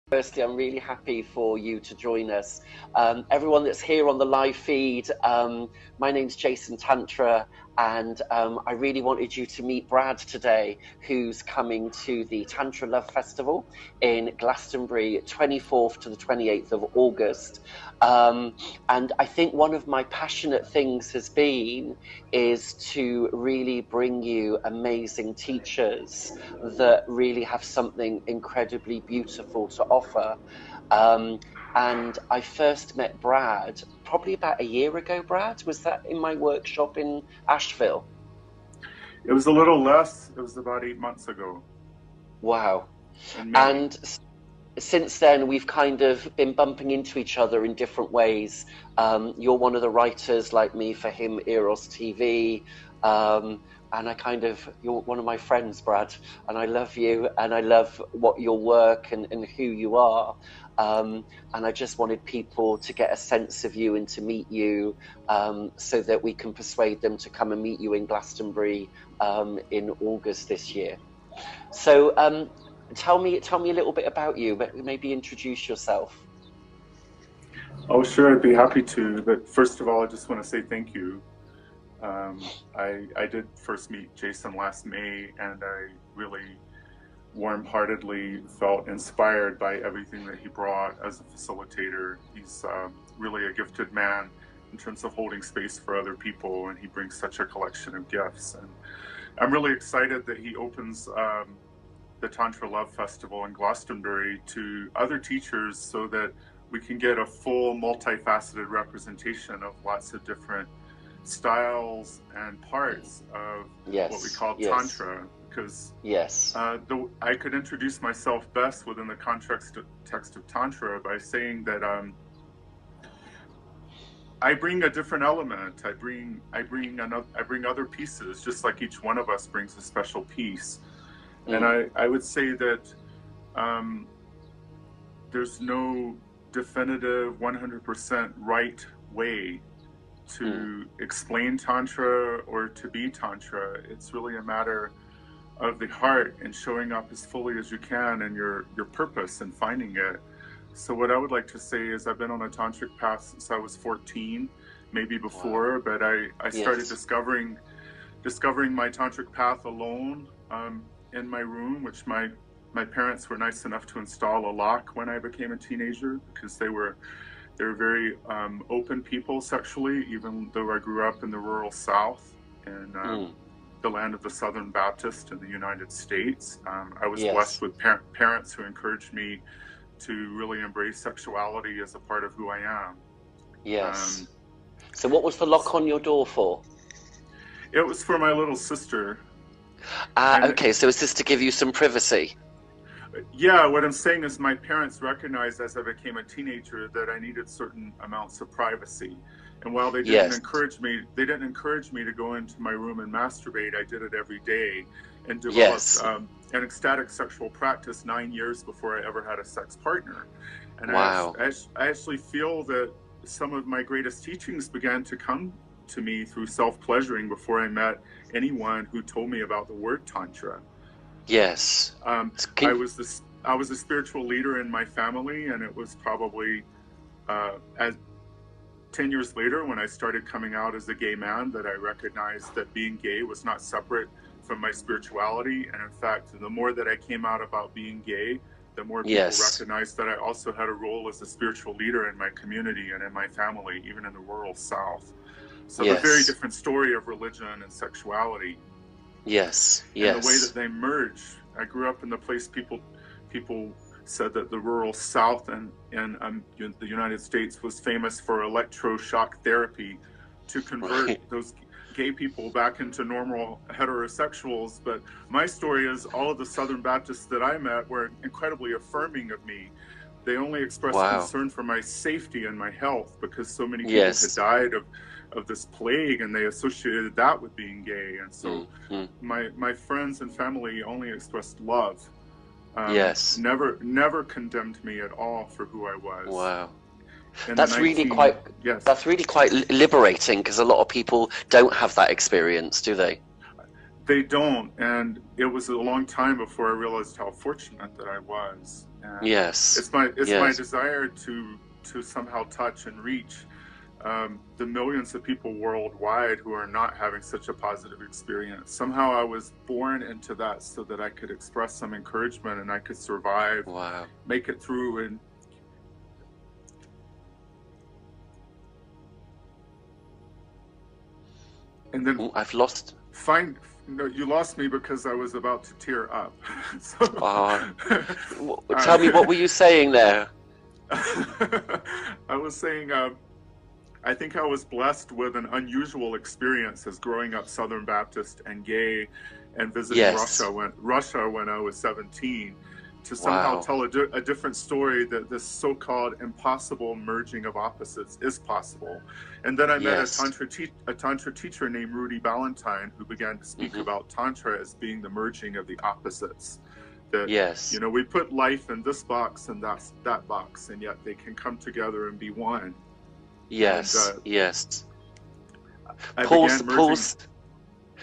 Firstly, I'm really happy for you to join us. Everyone that's here on the live feed, my name's Jason Tantra, and I really wanted you to meet Brad today, who's coming to the TantraLove Festival in Glastonbury, 24th to the 28th of August. And I think one of my passionate things has been is to really bring you amazing teachers that really have something incredibly beautiful to offer. And I first met Brad probably about a year ago. Brad, was that in my workshop in Asheville? It was a little less. It was about 8 months ago. Wow. In May. And since then, we've kind of been bumping into each other in different ways. You're one of the writers, like me, for him, Eros TV. And you're one of my friends, Brad, and I love you, and I love what your work and who you are. And I just wanted people to get a sense of you and to meet you, so that we can persuade them to come and meet you in Glastonbury in August this year. So tell me a little bit about you, maybe introduce yourself. Oh, sure, I'd be happy to. But first of all, I just want to say thank you. I did first meet Jason last May, and I really warm-heartedly felt inspired by everything that he brought as a facilitator. He's really a gifted man in terms of holding space for other people, and he brings such a collection of gifts. And I'm really excited that he opens the TantraLove Festival in Glastonbury to other teachers so that we can get a full multifaceted representation of lots of different styles and parts of what we call Tantra, because I could introduce myself best within the context of Tantra by saying that I bring a different element. I bring other pieces, just like each one of us brings a special piece. And I would say that there's no definitive 100% right way to explain Tantra or to be Tantra. It's really a matter of the heart and showing up as fully as you can and your purpose and finding it. So what I would like to say is I've been on a tantric path since I was 14, maybe before, but I started discovering my tantric path alone in my room, which my parents were nice enough to install a lock when I became a teenager, because they were very open people sexually, even though I grew up in the rural South in the land of the Southern Baptist in the United States. I was blessed with parents who encouraged me to really embrace sexuality as a part of who I am. Yes. So what was the lock on your door for? It was for my little sister. Okay, so is this to give you some privacy? Yeah, what I'm saying is my parents recognized as I became a teenager that I needed certain amounts of privacy. And while they didn't encourage me to go into my room and masturbate, I did it every day and developed an ecstatic sexual practice 9 years before I ever had a sex partner. And I actually feel that some of my greatest teachings began to come to me through self-pleasuring before I met anyone who told me about the word Tantra. Yes. I was a spiritual leader in my family, and it was probably 10 years later when I started coming out as a gay man that I recognized that being gay was not separate from my spirituality. And in fact, the more that I came out about being gay, the more people recognized that I also had a role as a spiritual leader in my community and in my family, even in the rural South. So a very different story of religion and sexuality. Yes. And the way that they merge. I grew up in the place people said that the rural South and the United States was famous for electroshock therapy to convert those gay people back into normal heterosexuals. But my story is all of the Southern Baptists that I met were incredibly affirming of me. They only expressed concern for my safety and my health because so many people had died of this plague, and they associated that with being gay. And so my friends and family only expressed love. Never condemned me at all for who I was. Wow. That's really quite liberating, because a lot of people don't have that experience, do they? They don't, and it was a long time before I realized how fortunate that I was. And Yes. it's my Yes. desire to somehow touch and reach the millions of people worldwide who are not having such a positive experience. Somehow I was born into that so that I could express some encouragement and I could survive, Wow. make it through. And then Ooh, I've lost. No, you lost me because I was about to tear up. So, tell me, what were you saying there? I was saying, I think I was blessed with an unusual experience as growing up Southern Baptist and gay, and visiting Russia when I was 17, to somehow tell a different story, that this so-called impossible merging of opposites is possible. And then I met a Tantra teacher named Rudy Ballantyne, who began to speak about Tantra as being the merging of the opposites. That, you know, we put life in this box and that's that box, and yet they can come together and be one. Yes, and, yes.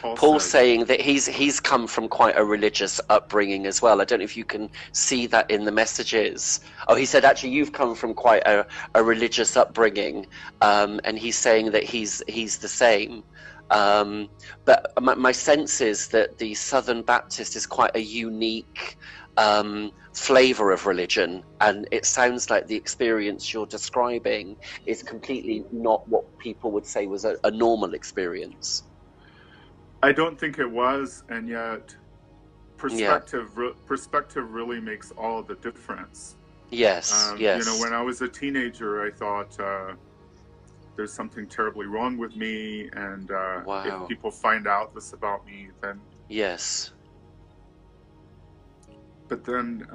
Paul's saying that he's come from quite a religious upbringing as well. I don't know if you can see that in the messages. Oh, he said actually you've come from quite a religious upbringing, and he's saying that he's the same. But my sense is that the Southern Baptist is quite a unique flavor of religion, and it sounds like the experience you're describing is completely not what people would say was a normal experience. I don't think it was, and yet perspective really makes all the difference. Yes, yes. You know, when I was a teenager, I thought there's something terribly wrong with me, and if people find out this about me, then yes. But then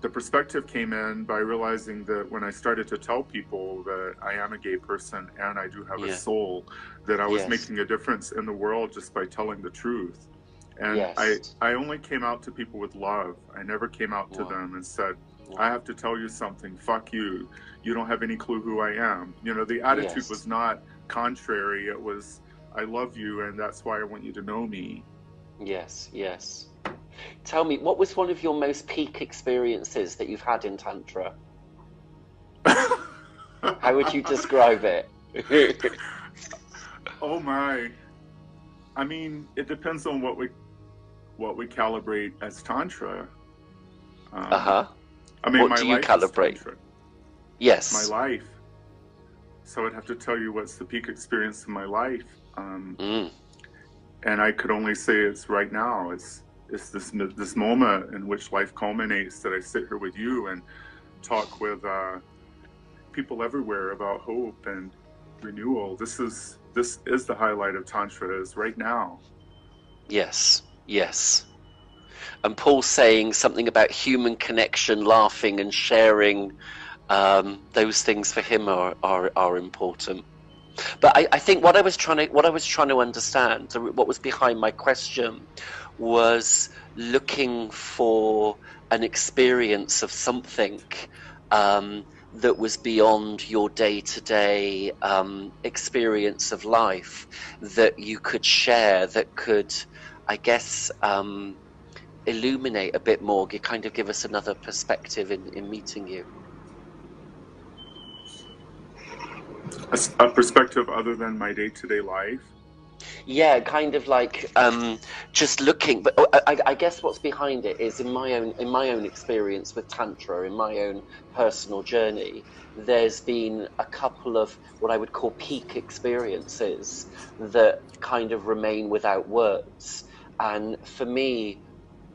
the perspective came in by realizing that when I started to tell people that I am a gay person and I do have a soul, that I was making a difference in the world just by telling the truth. And I only came out to people with love. I never came out to them and said, I have to tell you something, fuck you. You don't have any clue who I am. You know, the attitude was not contrary. It was, I love you and that's why I want you to know me. Yes, yes. Tell me, what was one of your most peak experiences that you've had in Tantra? How would you describe it? Oh my. I mean, it depends on what we calibrate as Tantra. I mean, what do you calibrate? Yes. My life. So I'd have to tell you what's the peak experience of my life. And I could only say it's right now. It's this moment in which life culminates, that I sit here with you and talk with people everywhere about hope and renewal. This is the highlight of Tantra, is right now. Yes, yes. And Paul's saying something about human connection, laughing and sharing. Those things for him are important. But I think what I was trying to understand, what was behind my question, was looking for an experience of something that was beyond your day-to-day experience of life that you could share, that could, I guess, illuminate a bit more, kind of give us another perspective in meeting you. A perspective other than my day-to-day life? Yeah, kind of like just looking, but I guess what's behind it is in my own experience with Tantra, in my own personal journey, there's been a couple of what I would call peak experiences that kind of remain without words. And for me,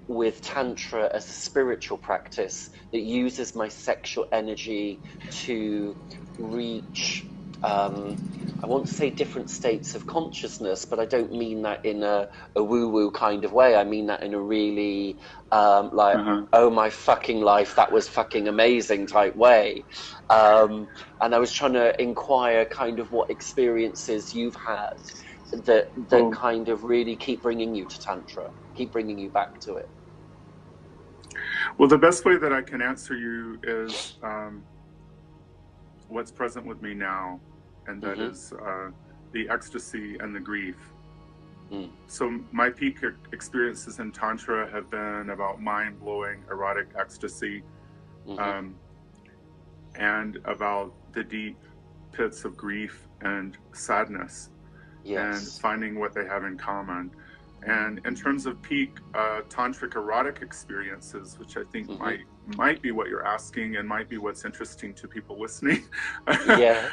with Tantra as a spiritual practice that uses my sexual energy to reach I want to say different states of consciousness, but I don't mean that in a woo-woo kind of way. I mean that in a really oh my fucking life, that was fucking amazing type way. And I was trying to inquire kind of what experiences you've had that kind of really keep bringing you to Tantra, keep bringing you back to it. Well, the best way that I can answer you is what's present with me now, and that is the ecstasy and the grief. Mm. So my peak experiences in Tantra have been about mind-blowing erotic ecstasy, Mm-hmm. and about the deep pits of grief and sadness, and Yes. finding what they have in common. And in terms of peak tantric erotic experiences, which I think Mm-hmm. might be what you're asking and might be what's interesting to people listening, Yeah.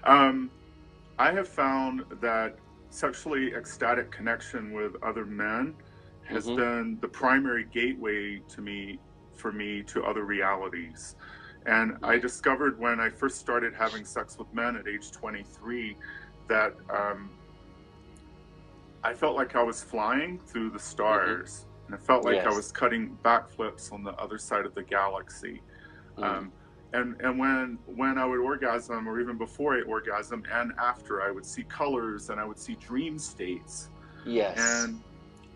I have found that sexually ecstatic connection with other men has Mm-hmm. been the primary gateway for me to other realities. And I Mm. discovered when I first started having sex with men at age 23 that I felt like I was flying through the Mm-hmm. stars, and I felt like I Yes. was cutting backflips on the other side of the galaxy. Mm. Um, and when I would orgasm, or even before I orgasm and after, I would see colors and I would see dream states. Yes. And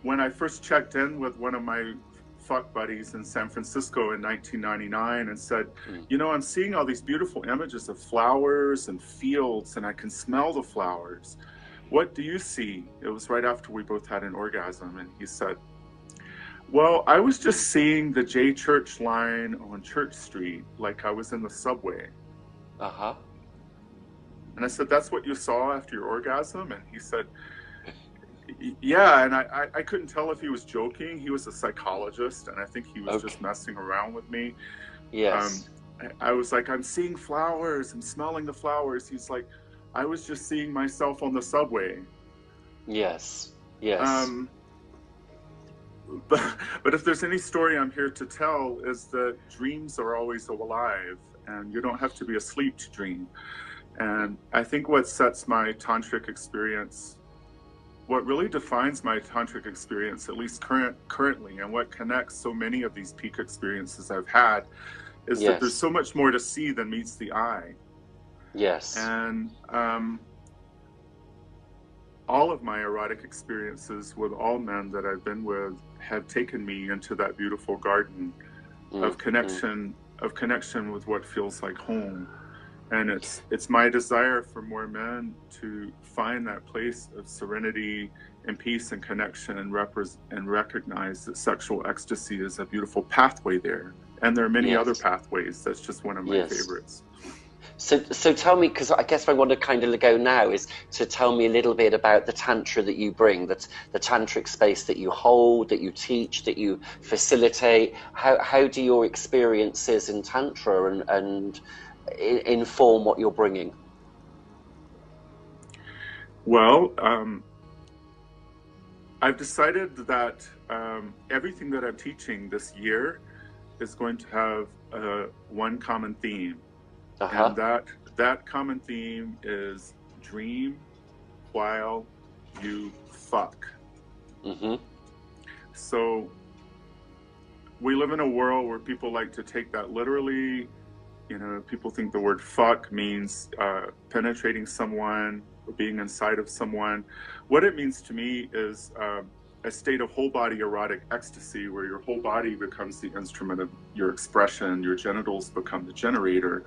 when I first checked in with one of my fuck buddies in San Francisco in 1999 and said, Mm. you know, I'm seeing all these beautiful images of flowers and fields, and I can smell the flowers. What do you see? It was right after we both had an orgasm. And he said, well, I was just seeing the J Church line on Church Street like I was in the subway. Uh-huh. And I said, that's what you saw after your orgasm? And he said, yeah. And I couldn't tell if he was joking. He was a psychologist, and I think he was Okay. just messing around with me. Um, Yes. I was like, I'm seeing flowers, I'm smelling the flowers. He's like, I was just seeing myself on the subway. Yes. Yes. Um, but if there's any story I'm here to tell, is that dreams are always alive, and you don't have to be asleep to dream. And I think what sets my tantric experience, what really defines my tantric experience, at least currently, and what connects so many of these peak experiences I've had, is that there's Yes. so much more to see than meets the eye. Yes. And all of my erotic experiences with all men that I've been with have taken me into that beautiful garden Mm. of Mm. connection with what feels like home. And it's my desire for more men to find that place of serenity and peace and connection, and recognize that sexual ecstasy is a beautiful pathway there. And there are many other Yes. pathways. That's just one of my Yes. favorites. So tell me, because I guess where I want to kind of go now is to tell me a little bit about the tantra that you bring, that the tantric space that you hold, that you teach, that you facilitate. How do your experiences in tantra and inform what you're bringing? Well, I've decided that everything that I'm teaching this year is going to have one common theme. And Uh-huh. that common theme is dream while you fuck. Mm-hmm. So we live in a world where people like to take that literally. You know, people think the word fuck means penetrating someone or being inside of someone. What it means to me is a state of whole body erotic ecstasy, where your whole body becomes the instrument of your expression, your genitals become the generator.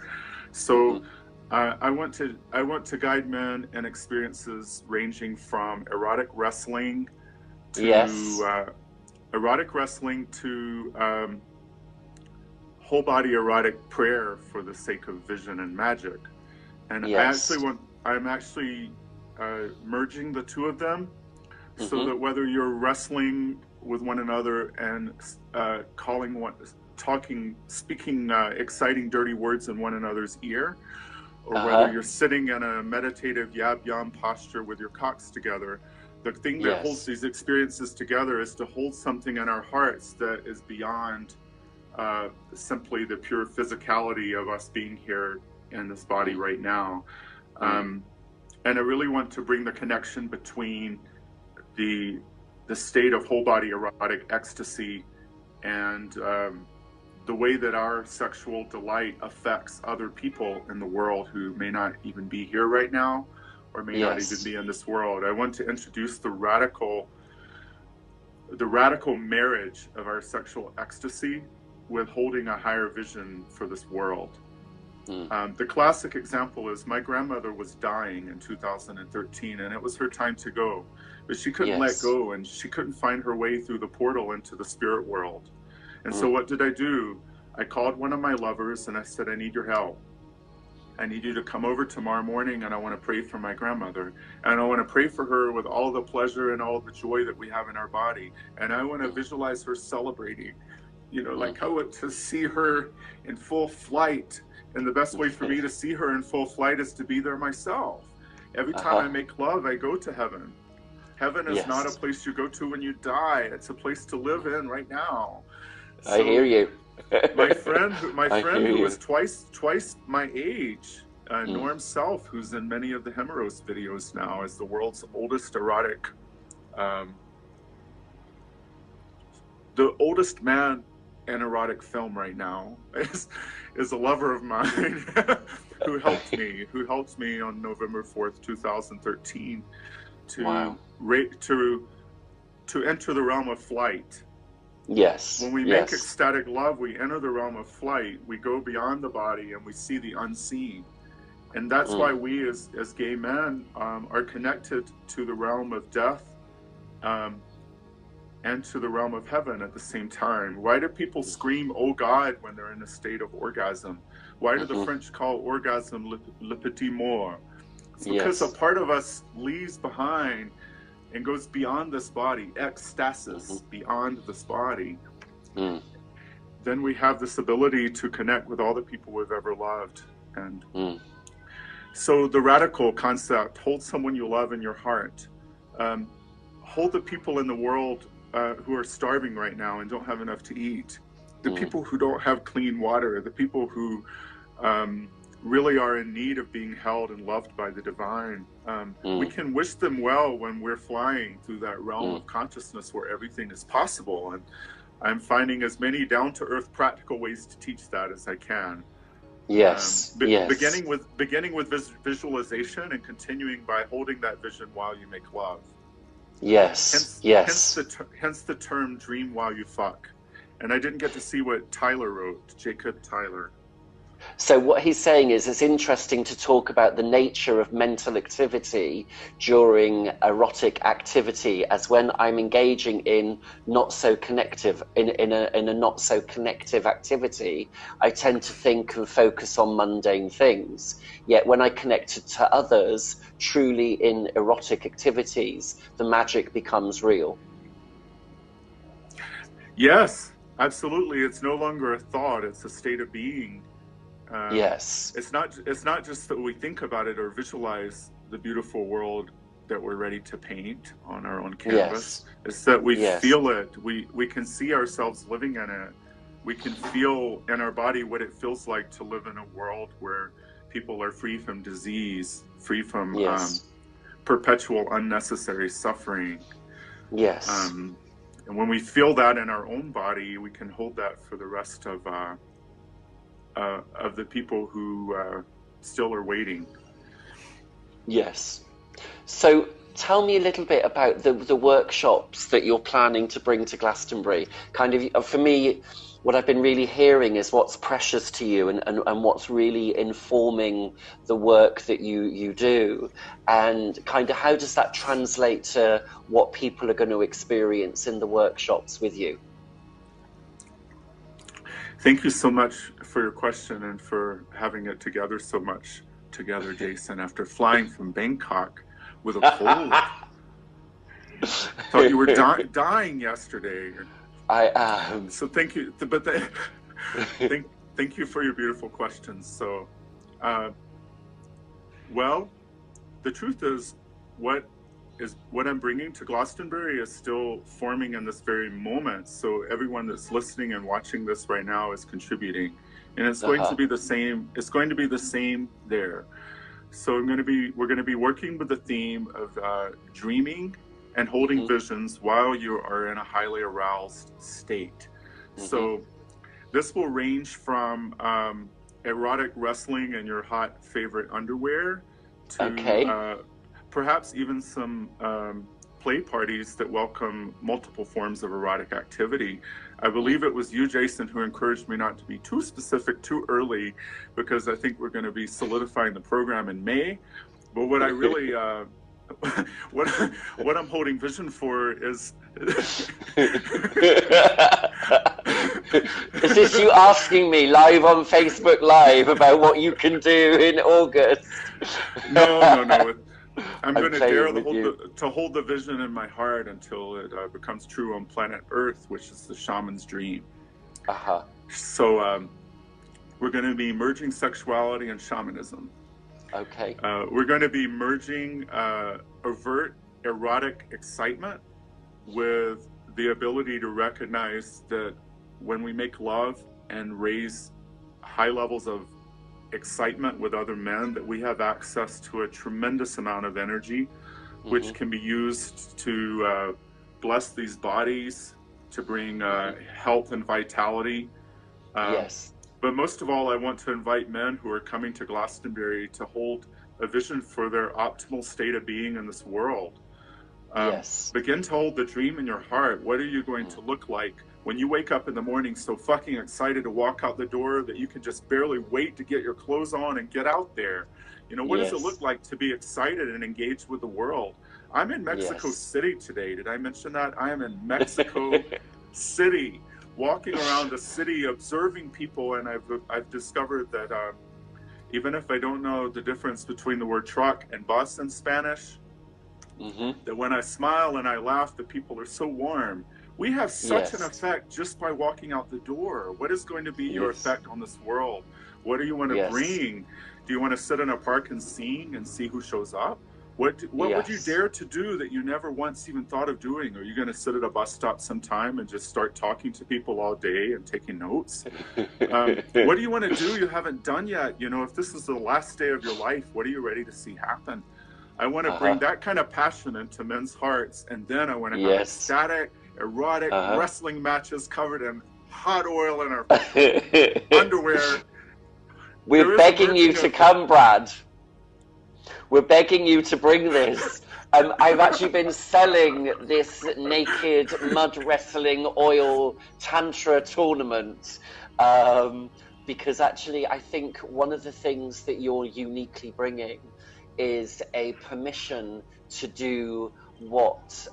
So Mm-hmm. I want to guide men in experiences ranging from Yes. erotic wrestling to whole body erotic prayer for the sake of vision and magic. And Yes. I'm actually merging the two of them, so Mm-hmm. that whether you're wrestling with one another and speaking exciting dirty words in one another's ear, or whether Uh-huh. you're sitting in a meditative yab yam posture with your cocks together, the thing that holds Yes. these experiences together is to hold something in our hearts that is beyond simply the pure physicality of us being here in this body Mm. right now. Mm. And I really want to bring the connection between the state of whole body erotic ecstasy and the way that our sexual delight affects other people in the world who may not even be here right now, or may not even Yes. be in this world. I want to introduce the radical marriage of our sexual ecstasy with holding a higher vision for this world. The classic example is my grandmother was dying in 2013, and it was her time to go, but she couldn't let go, and she couldn't find her way through the portal into the spirit world. And so what did I do? I called one of my lovers and I said, I need your help. I need you to come over tomorrow morning, and I want to pray for my grandmother. And I want to pray for her with all the pleasure and all the joy that we have in our body. And I want to visualize her celebrating, you know, like I want to see her in full flight. And the best way for me to see her in full flight is to be there myself. Every time I make love, I go to heaven. Heaven is not a place you go to when you die. It's a place to live in right now. So, I hear you. my friend who was twice my age, Norm Self, who's in many of the Hemeros videos now, is the world's oldest erotic, the oldest man in erotic film right now, is a lover of mine who helped me on November 4th, 2013 to enter the realm of flight. Yes. When we make ecstatic love, we enter the realm of flight. We go beyond the body and we see the unseen. And that's why we as gay men are connected to the realm of death and to the realm of heaven at the same time. Why do people scream, oh God, when they're in a state of orgasm? Why do the French call orgasm le petit mort? It's because a part of us leaves behind and goes beyond this body, ecstasis, beyond this body. Then we have this ability to connect with all the people we've ever loved. And so the radical concept, hold someone you love in your heart. Hold the people in the world who are starving right now and don't have enough to eat. The people who don't have clean water, the people who really are in need of being held and loved by the divine. We can wish them well when we're flying through that realm of consciousness where everything is possible. And I'm finding as many down-to-earth practical ways to teach that as I can. Beginning with visualization and continuing by holding that vision while you make love. Hence the term dream while you fuck. And I didn't get to see what Tyler wrote, Jacob Tyler. So what he's saying is it's interesting to talk about the nature of mental activity during erotic activity, as when I'm engaging in not so connective, in a not so connective activity, I tend to think and focus on mundane things. Yet when I connect to others, truly in erotic activities, the magic becomes real. Yes, absolutely. It's no longer a thought, it's a state of being. It's not just that we think about it or visualize the beautiful world that we're ready to paint on our own canvas. It's that we feel it. We can see ourselves living in it. We can feel in our body what it feels like to live in a world where people are free from disease, free from perpetual unnecessary suffering. And when we feel that in our own body, we can hold that for the rest of the people who still are waiting. So tell me a little bit about the workshops that you're planning to bring to Glastonbury. Kind of, for me, what I've been really hearing is what's precious to you and what's really informing the work that you do, and kind of how does that translate to what people are going to experience in the workshops with you? Thank you so much for your question and for having it together so much together, Jason, after flying from Bangkok with a cold. Thought you were dying yesterday. I am. So thank you. But thank you for your beautiful questions. So, well, the truth is what I'm bringing to Glastonbury is still forming in this very moment. So everyone that's listening and watching this right now is contributing, and it's going to be the same. It's going to be the same there. So we're going to be working with the theme of dreaming and holding visions while you are in a highly aroused state. So this will range from erotic wrestling in your hot favorite underwear to perhaps even some play parties that welcome multiple forms of erotic activity. I believe it was you, Jason, who encouraged me not to be too specific too early, because I think we're going to be solidifying the program in May. But what I really, what I'm holding vision for is... Is this you asking me live on Facebook Live about what you can do in August? No. I'm going to dare to hold the vision in my heart until it becomes true on planet Earth, which is the shaman's dream. So we're going to be merging sexuality and shamanism. Okay. We're going to be merging overt erotic excitement with the ability to recognize that when we make love and raise high levels of excitement with other men, that we have access to a tremendous amount of energy, which can be used to bless these bodies, to bring health and vitality. Yes. But most of all, I want to invite men who are coming to Glastonbury to hold a vision for their optimal state of being in this world. Yes. Begin to hold the dream in your heart. What are you going to look like when you wake up in the morning so fucking excited to walk out the door that you can just barely wait to get your clothes on and get out there? You know, what does it look like to be excited and engaged with the world? I'm in Mexico City today. Did I mention that? I am in Mexico City, walking around the city, observing people, and I've discovered that even if I don't know the difference between the word truck and bus in Spanish, that when I smile and I laugh, the people are so warm. We have such an effect just by walking out the door. What is going to be your effect on this world? What do you want to bring? Do you want to sit in a park and sing and see who shows up? What would you dare to do that you never once even thought of doing? Are you going to sit at a bus stop sometime and just start talking to people all day and taking notes? What do you want to do you haven't done yet? You know, if this is the last day of your life, what are you ready to see happen? I want to bring that kind of passion into men's hearts, and then I want to have ecstatic, erotic wrestling matches covered in hot oil in our underwear. We're begging you to come, Brad. We're begging you to bring this. I've actually been selling this naked mud wrestling oil tantra tournament because actually I think one of the things that you're uniquely bringing is a permission to do what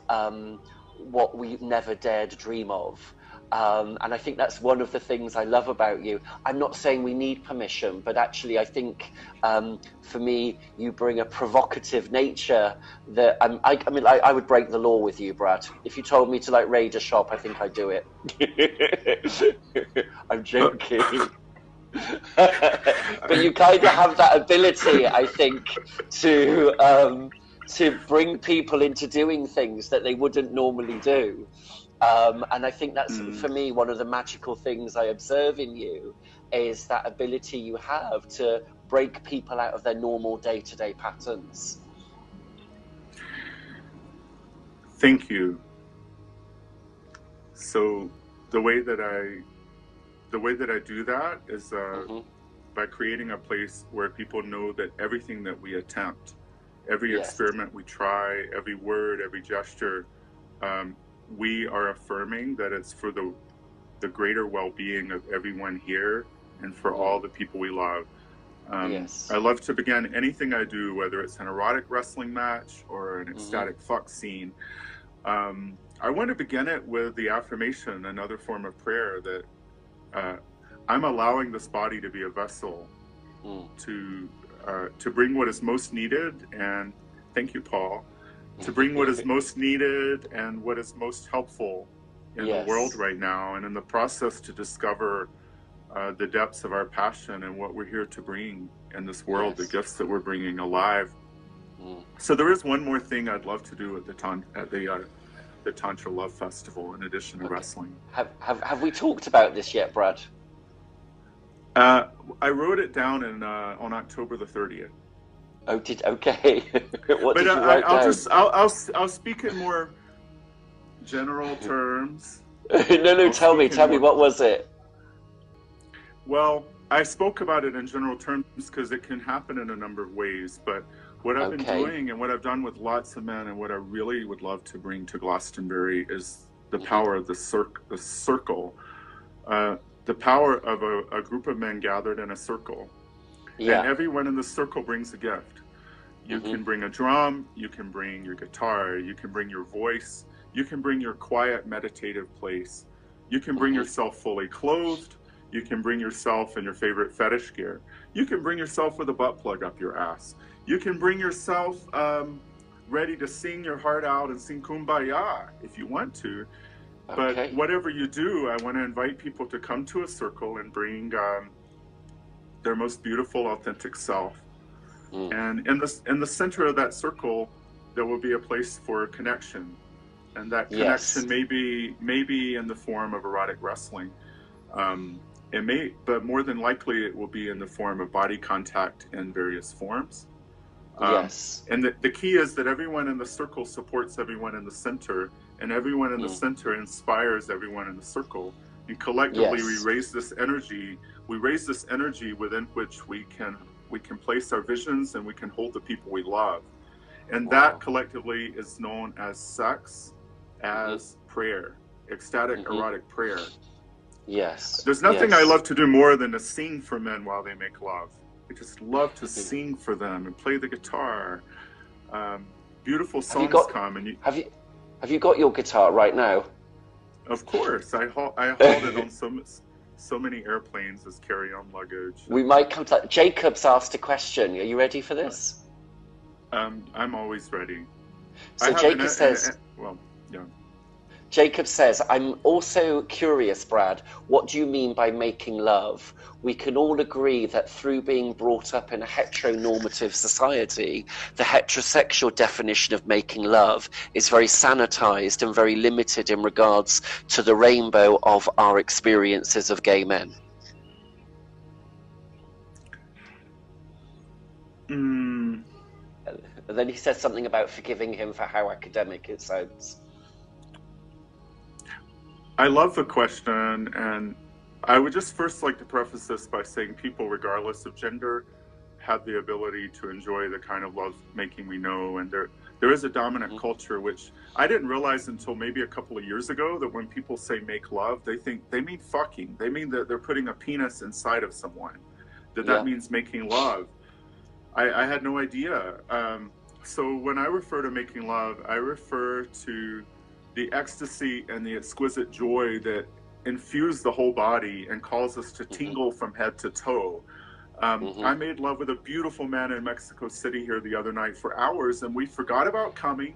we never dared dream of. And I think that's one of the things I love about you. I'm not saying we need permission, but actually I think for me, you bring a provocative nature that I mean, I would break the law with you, Brad. If you told me to like raid a shop, I think I'd do it. I'm joking. But you kind of have that ability, I think, to bring people into doing things that they wouldn't normally do. And I think that's, for me, one of the magical things I observe in you is that ability you have to break people out of their normal day-to-day patterns. Thank you. So the way that I do that is by creating a place where people know that everything that we attempt, every experiment we try, every word, every gesture, we are affirming that it's for the greater well-being of everyone here and for all the people we love. I love to begin anything I do, whether it's an erotic wrestling match or an ecstatic fuck scene. I want to begin it with the affirmation, another form of prayer, that I'm allowing this body to be a vessel to bring what is most needed, and thank you, Paul, to bring what is most needed and what is most helpful in the world right now, and in the process to discover the depths of our passion and what we're here to bring in this world, the gifts that we're bringing alive. So there is one more thing I'd love to do at the TantraLove Festival in addition to wrestling. Have we talked about this yet, Brad? I wrote it down on October the 30th. Oh, okay. What did you write down? I'll speak in more general terms. No, tell me, what was it? Well, I spoke about it in general terms because it can happen in a number of ways, but What I've been Okay. doing and what I've done with lots of men, and what I really would love to bring to Glastonbury, is the power of the circle. The power of a group of men gathered in a circle. Yeah. And everyone in the circle brings a gift. You can bring a drum, you can bring your guitar, you can bring your voice, you can bring your quiet meditative place. You can bring yourself fully clothed. You can bring yourself in your favorite fetish gear. You can bring yourself with a butt plug up your ass. You can bring yourself ready to sing your heart out and sing Kumbaya if you want to. But whatever you do, I want to invite people to come to a circle and bring their most beautiful, authentic self. And in the center of that circle, there will be a place for connection. And that connection may be in the form of erotic wrestling. But more than likely it will be in the form of body contact in various forms. And the key is that everyone in the circle supports everyone in the center, and everyone in the center inspires everyone in the circle. And collectively we raise this energy. We raise this energy within which we can place our visions, and we can hold the people we love. And that collectively is known as sex, as prayer, ecstatic erotic prayer. There's nothing I love to do more than to sing for men while they make love. I just love to sing for them and play the guitar. Beautiful songs come. And have you got your guitar right now? Of course, I hauled it on so many airplanes as carry-on luggage. We might come to that. Jacob's asked a question. Are you ready for this? I'm always ready. So Jacob says, Jacob says, I'm also curious, Brad, what do you mean by making love? We can all agree that through being brought up in a heteronormative society, the heterosexual definition of making love is very sanitized and very limited in regards to the rainbow of our experiences of gay men. And then he says something about forgiving him for how academic it sounds. I love the question, and I would just first like to preface this by saying people, regardless of gender, have the ability to enjoy the kind of love making we know. And there is a dominant culture, which I didn't realize until maybe a couple of years ago, that when people say make love, they mean fucking. They mean that they're putting a penis inside of someone, that means making love. I had no idea. So when I refer to making love, I refer to the ecstasy and the exquisite joy that infuse the whole body and calls us to tingle from head to toe. I made love with a beautiful man in Mexico City here the other night for hours, and we forgot about coming,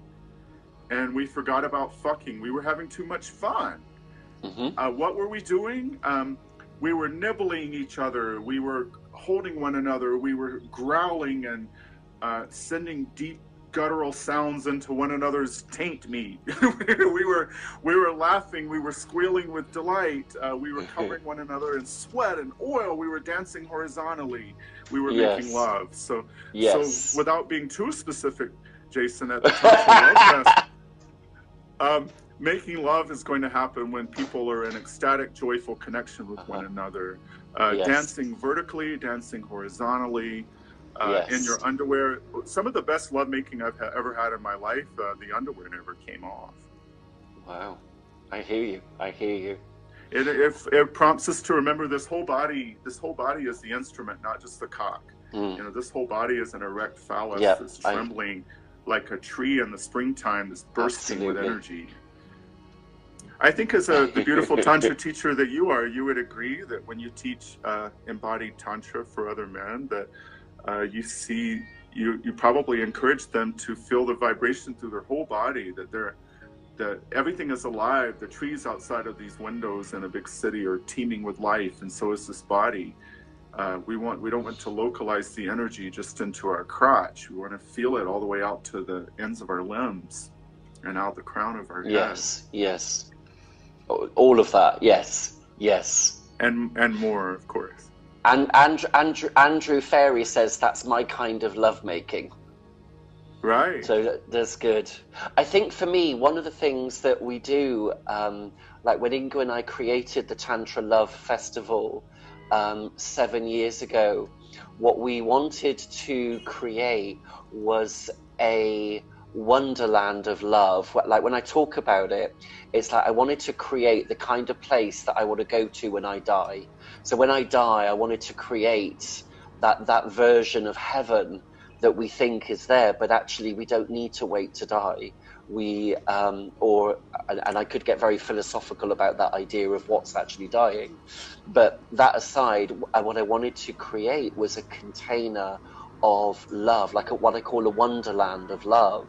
and we forgot about fucking. We were having too much fun. What were we doing? We were nibbling each other. We were holding one another. We were growling and sending deep guttural sounds into one another's taint meat. we were laughing, we were squealing with delight, we were covering one another in sweat and oil, we were dancing horizontally, we were making love. So without being too specific, Jason, at the TantraLove Fest, making love is going to happen when people are in ecstatic, joyful connection with one another, dancing vertically, dancing horizontally, in your underwear. Some of the best lovemaking I've ever had in my life, the underwear never came off. Wow. I hear you. I hear you. It prompts us to remember this whole body is the instrument, not just the cock. This whole body is an erect phallus that's trembling like a tree in the springtime, that's bursting with energy. I think as the beautiful Tantra teacher that you are, you would agree that when you teach embodied Tantra for other men, that you probably encourage them to feel the vibration through their whole body, that everything is alive. The trees outside of these windows in a big city are teeming with life, and so is this body. We don't want to localize the energy just into our crotch. We want to feel it all the way out to the ends of our limbs and out the crown of our head. Yes. All of that. Yes. And more, of course. And Andrew Ferry says that's my kind of lovemaking. Right. So that's good. I think for me, one of the things that we do, like when Inga and I created the TantraLove Festival 7 years ago, what we wanted to create was a wonderland of love. Like when I talk about it, it's like I wanted to create the kind of place that I want to go to when I die. So when I die, I wanted to create that version of heaven that we think is there, but actually we don't need to wait to die. And I could get very philosophical about that idea of what's actually dying. But that aside, what I wanted to create was a container of love, like what I call a wonderland of love,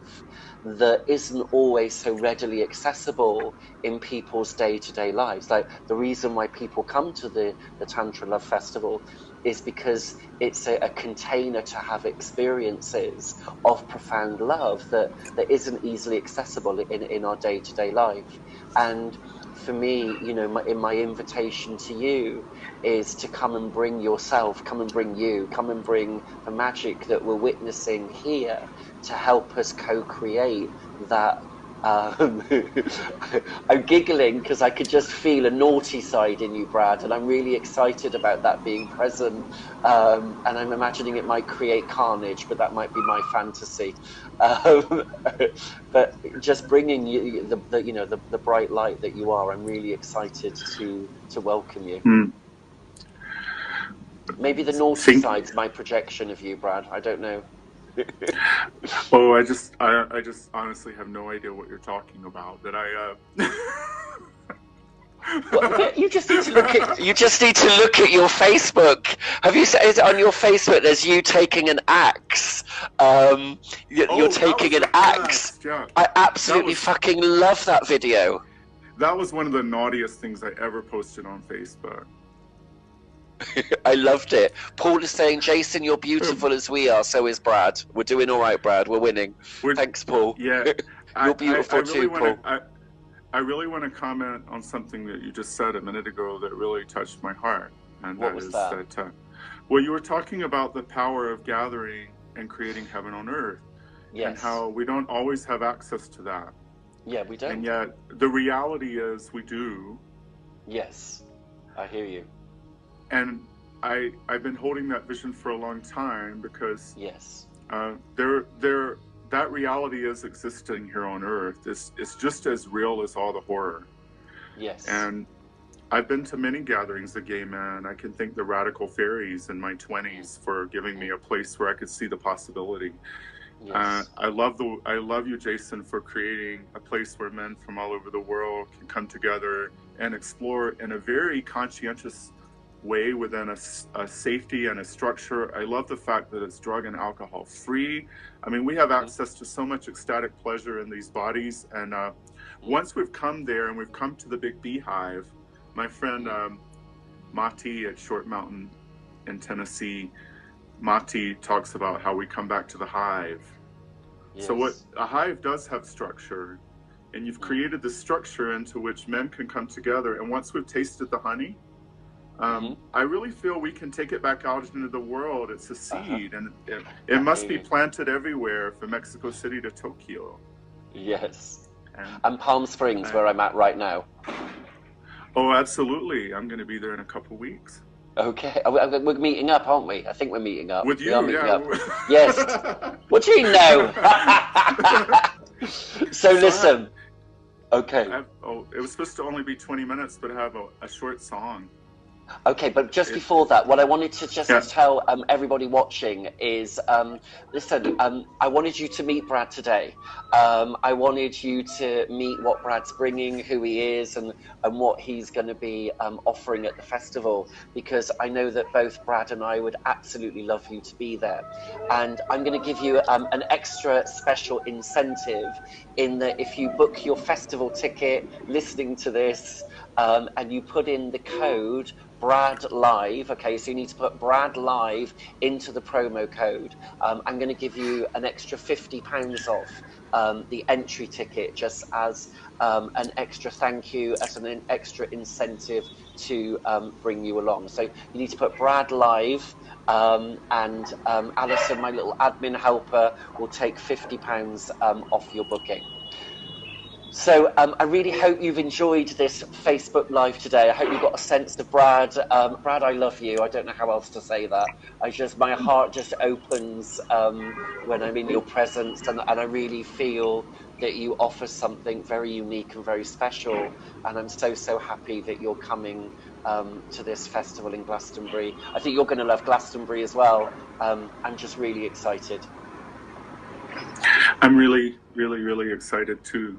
that isn't always so readily accessible in people's day-to-day lives. Like the reason why people come to the TantraLove Festival is because it's a container to have experiences of profound love that isn't easily accessible in our day-to-day life. And for me, you know, my invitation to you is to come and bring yourself, come and bring you, come and bring the magic that we're witnessing here to help us co-create that. I'm giggling because I could just feel a naughty side in you, Brad, and I'm really excited about that being present. And I'm imagining it might create carnage, but that might be my fantasy. But just bringing you the bright light that you are, I'm really excited to welcome you. Maybe the naughty side's my projection of you, Brad. I don't know. Oh, I just honestly have no idea what you're talking about. That Well, you just need to look at your Facebook. Have you seen it on your Facebook? There's you taking an axe. You're taking an axe. Yeah. I absolutely fucking love that video. That was one of the naughtiest things I ever posted on Facebook. I loved it. Paul is saying, Jason, you're beautiful as we are. So is Brad. We're doing all right, Brad. We're winning. Thanks, Paul. Yeah. You're beautiful too, Paul. I really want to comment on something that you just said a minute ago that really touched my heart. And what was that? Well, you were talking about the power of gathering and creating heaven on earth. Yes. And how we don't always have access to that. Yeah, we don't. And yet the reality is we do. Yes, I hear you. And I've been holding that vision for a long time because yes, that reality is existing here on earth. It's just as real as all the horror. Yes. And I've been to many gatherings of gay men. I can thank the radical fairies in my 20s for giving me a place where I could see the possibility. Yes. I love you, Jason, for creating a place where men from all over the world can come together and explore in a very conscientious way within a safety and a structure. I love the fact that it's drug and alcohol free. I mean, we have access to so much ecstatic pleasure in these bodies. And once we've come there and we've come to the big beehive, my friend Mati at Short Mountain in Tennessee, Mati talks about how we come back to the hive. Yes. So what a hive does have structure, and you've created the structure into which men can come together. And once we've tasted the honey, I really feel we can take it back out into the world. It's a seed, and it must be planted everywhere from Mexico City to Tokyo. Yes. And Palm Springs, where I'm at right now. Oh, absolutely. I'm going to be there in a couple weeks. Okay. We're meeting up, aren't we? I think we're meeting up. With you, yeah. Yes. What do you know? So listen. Okay. It was supposed to only be 20 minutes, but I have a short song. Okay, but just before that, what I wanted to just tell everybody watching is, listen, I wanted you to meet Brad today. I wanted you to meet what Brad's bringing, who he is, and what he's going to be offering at the festival, because I know that both Brad and I would absolutely love you to be there. And I'm going to give you an extra special incentive in that if you book your festival ticket listening to this, and you put in the code Brad Live, okay, so you need to put Brad Live into the promo code. I'm going to give you an extra £50 off the entry ticket, just as an extra thank you, as an extra incentive to bring you along. So you need to put Brad Live, and Alison, my little admin helper, will take £50 off your booking. So I really hope you've enjoyed this Facebook Live today. I hope you got a sense of Brad. Brad, I love you. I don't know how else to say that. My heart just opens when I'm in your presence, and I really feel that you offer something very unique and very special. And I'm so happy that you're coming to this festival in Glastonbury. I think you're going to love Glastonbury as well. I'm just really excited. I'm really excited too.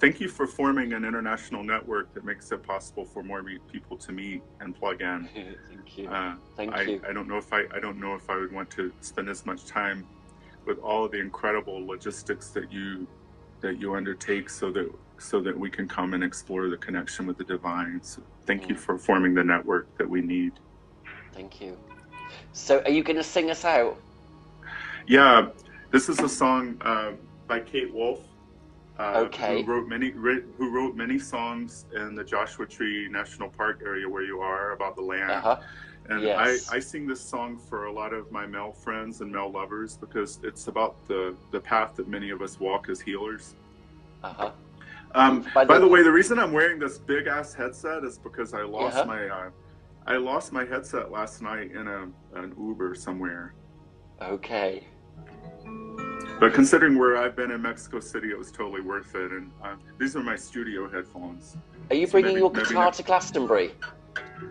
Thank you for forming an international network that makes it possible for more people to meet and plug in. Thank you. Thank you. I don't know if I would want to spend as much time with all of the incredible logistics that you undertake, so that we can come and explore the connection with the divine. So thank you for forming the network that we need. Thank you. So are you going to sing us out? Yeah, this is a song by Kate Wolf. Okay. Who wrote many songs in the Joshua Tree National Park area where you are, about the land. And yes. I sing this song for a lot of my male friends and male lovers, because it's about the path that many of us walk as healers. By the way, the reason I'm wearing this big ass headset is because I lost my headset last night in an Uber somewhere. Okay. But considering where I've been in Mexico City, it was totally worth it. And these are my studio headphones. Are you bringing your guitar to Glastonbury?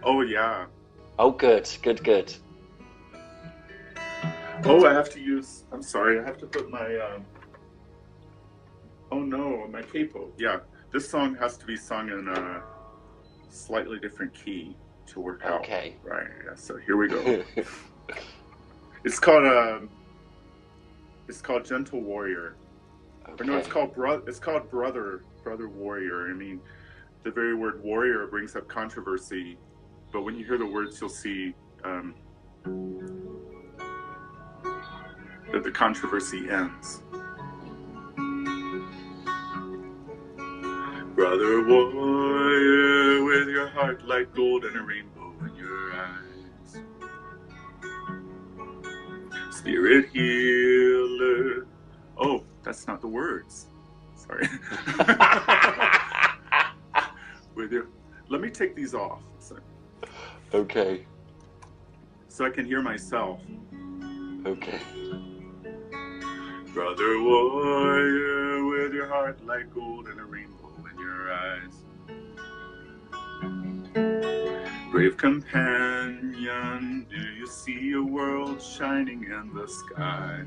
Oh, yeah. Oh, good. Oh, I have to use... I'm sorry, I have to put my... oh, no, my capo. Yeah, this song has to be sung in a slightly different key to work out. Okay. Right, yeah, so here we go. It's called Gentle Warrior. Okay. Or no, it's called Brother Warrior. I mean, the very word warrior brings up controversy, but when you hear the words, you'll see that the controversy ends. Brother warrior, with your heart like gold and a rainbow in your eyes. Spirit healer. Oh, that's not the words. Sorry. Let me take these off. Okay. So I can hear myself. Okay. Brother warrior, with your heart like gold and a rainbow in your eyes. Brave companion, do you see a world shining in the sky?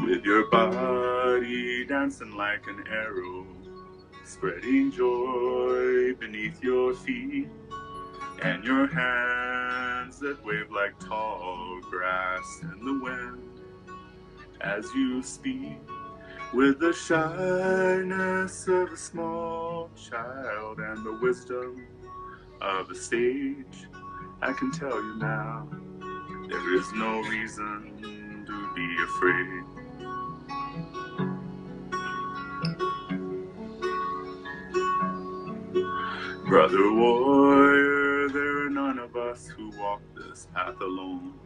With your body dancing like an arrow, spreading joy beneath your feet, and your hands that wave like tall grass in the wind as you speak. With the shyness of a small child and the wisdom of a sage, I can tell you now, there is no reason to be afraid. Brother warrior, there are none of us who walk this path alone.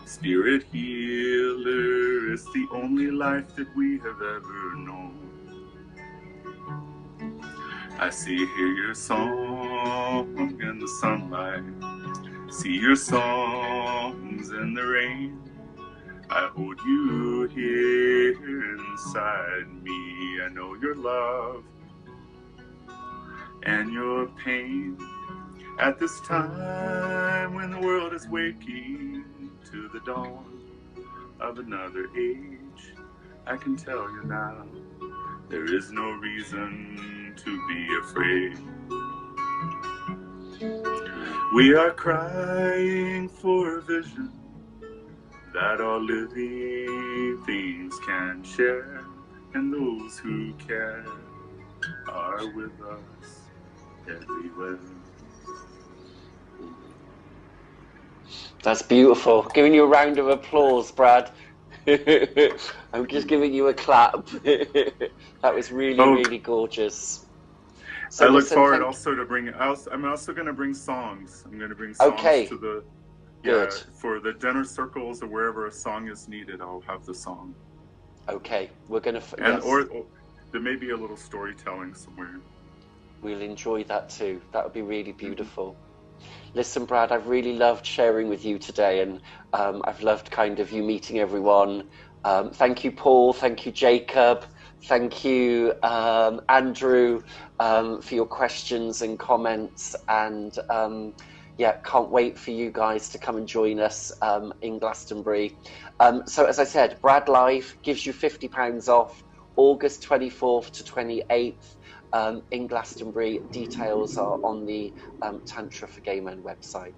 Spirit healer is the only life that we have ever known. I see, hear your song in the sunlight, see your songs in the rain. I hold you here inside me. I know your love and your pain. At this time when the world is waking to the dawn of another age, I can tell you now, there is no reason to be afraid. We are crying for a vision that all living things can share, and those who care are with us everywhere. That's beautiful. Giving you a round of applause, Brad. I'm just giving you a clap. That was really gorgeous. So I look forward also to bring. I'm also going to bring songs. I'm going to bring songs to the. Good. For the dinner circles or wherever a song is needed, I'll have the song. Okay, we're going to... And yes. or there may be a little storytelling somewhere. We'll enjoy that too. That would be really beautiful. Listen, Brad, I've really loved sharing with you today, and I've loved kind of you meeting everyone. Thank you, Paul. Thank you, Jacob. Thank you, Andrew, for your questions and comments. And yeah, can't wait for you guys to come and join us in Glastonbury. So as I said, Brad Live gives you £50 off August 24th to 28th. In Glastonbury. Details are on the Tantra for Gay Men website.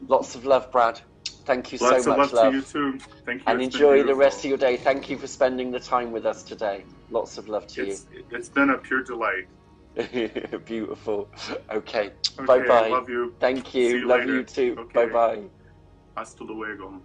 Lots of love, Brad. Thank you so much, Lots of love to you too. Thank you. And enjoy the rest of your day. Thank you for spending the time with us today. Lots of love to you. It's been a pure delight. Beautiful. Okay. Okay, Bye-bye. love you. Thank you. See you love later. you too. Okay. Bye-bye. Hasta luego.